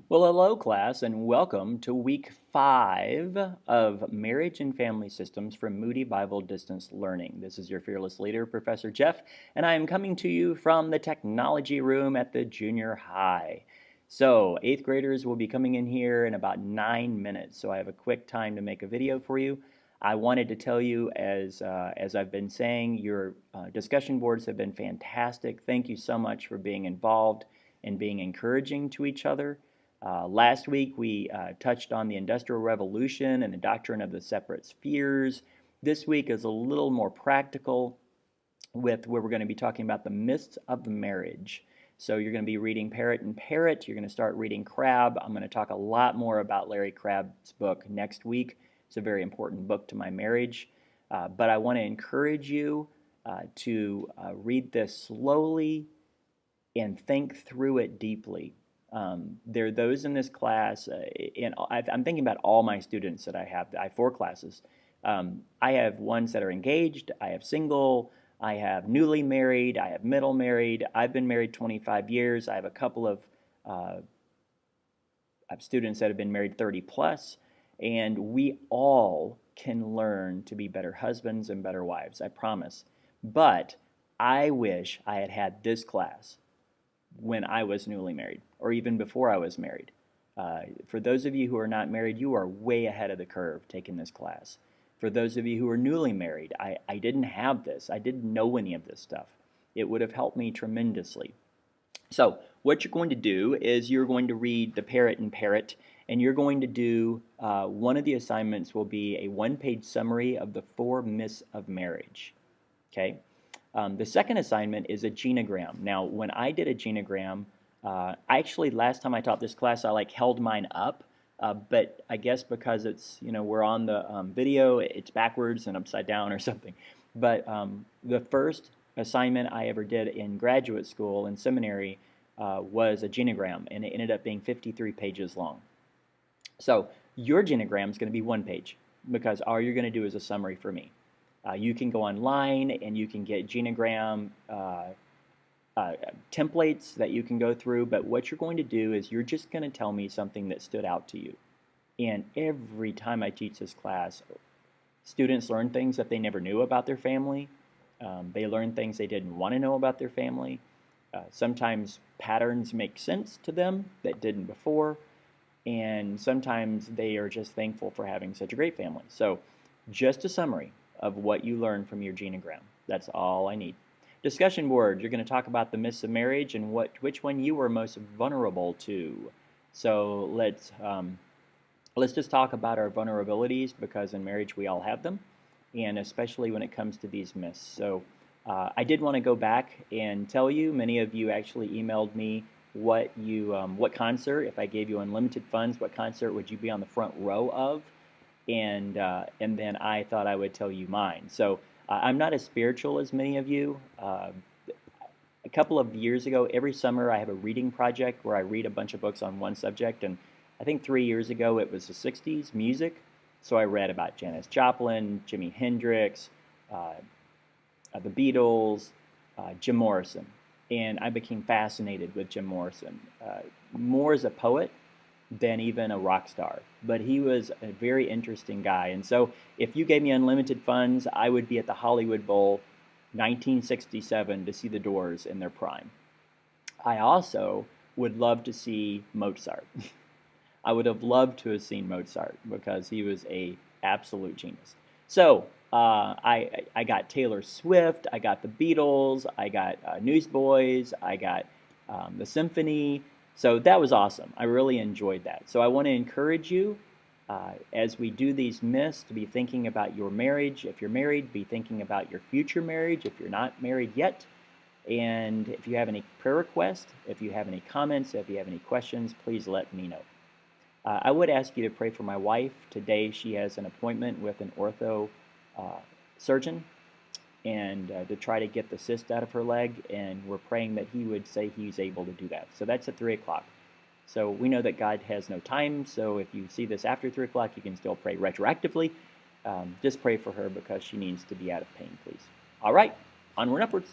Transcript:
Well, hello, class, and welcome to week 5 of Marriage and Family Systems from Moody Bible Distance Learning. This is your fearless leader, Professor Jeff, and I am coming to you from the technology room at the junior high. So, 8th graders will be coming in here in about 9 minutes, so I have a quick time to make a video for you. I wanted to tell you, as I've been saying, your discussion boards have been fantastic. Thank you so much for being involved and being encouraging to each other. Last week we touched on the Industrial Revolution and the doctrine of the separate spheres. This week is a little more practical with where we're going to be talking about the myths of the marriage. So you're going to be reading Parrot and Parrot. You're going to start reading Crabb. I'm going to talk a lot more about Larry Crabb's book next week. It's a very important book to my marriage. But I want to encourage you to read this slowly and think through it deeply. There are those in this class, and I'm thinking about all my students that I have. I have 4 classes. I have ones that are engaged, I have single, I have newly married, I have middle married. I've been married 25 years. I have a couple of I have students that have been married 30 plus, and we all can learn to be better husbands and better wives, I promise. But I wish I had had this class when I was newly married, or even before I was married. For those of you who are not married, you are way ahead of the curve taking this class. For those of you who are newly married, I didn't have this. I didn't know any of this stuff. It would have helped me tremendously. So what you're going to do is you're going to read the Parrot and Parrot, and you're going to do, one of the assignments will be a 1-page summary of the 4 myths of marriage. Okay? The second assignment is a genogram. Now, when I did a genogram, last time I taught this class, I held mine up, but I guess because it's, we're on the video, it's backwards and upside down or something. But the first assignment I ever did in graduate school and seminary was a genogram, and it ended up being 53 pages long. So your genogram is going to be 1 page, because all you're going to do is a summary for me. You can go online and you can get genogram templates that you can go through, but what you're going to do is you're just going to tell me something that stood out to you. And every time I teach this class, students learn things that they never knew about their family. They learn things they didn't want to know about their family. Sometimes patterns make sense to them that didn't before, and sometimes they are just thankful for having such a great family. So just a summary of what you learned from your genogram. That's all I need. Discussion board, you're going to talk about the myths of marriage and which one you were most vulnerable to. So let's just talk about our vulnerabilities, because in marriage we all have them, and especially when it comes to these myths. So I did want to go back and tell you, many of you actually emailed me what concert, if I gave you unlimited funds, what concert would you be on the front row of? And then I thought I would tell you mine. So I'm not as spiritual as many of you. A couple of years ago, every summer I have a reading project where I read a bunch of books on one subject, and I think 3 years ago it was the 60s music. So I read about Janis Joplin, Jimi Hendrix, the Beatles, Jim Morrison, and I became fascinated with Jim Morrison, more as a poet than even a rock star. But he was a very interesting guy. And so if you gave me unlimited funds, I would be at the Hollywood Bowl 1967 to see the Doors in their prime. I also would love to see Mozart. I would have loved to have seen Mozart because he was a absolute genius. So I got Taylor Swift, I got the Beatles, I got Newsboys, I got the Symphony. So that was awesome. I really enjoyed that. So I want to encourage you, as we do these myths, to be thinking about your marriage. If you're married, be thinking about your future marriage if you're not married yet. And if you have any prayer requests, if you have any comments, if you have any questions, please let me know. I would ask you to pray for my wife. Today she has an appointment with an ortho surgeon, and to try to get the cyst out of her leg, and we're praying that he would say he's able to do that. So that's at 3 o'clock. So we know that God has no time, so if you see this after 3 o'clock, you can still pray retroactively. Just pray for her because she needs to be out of pain, please. All right, onward and upwards.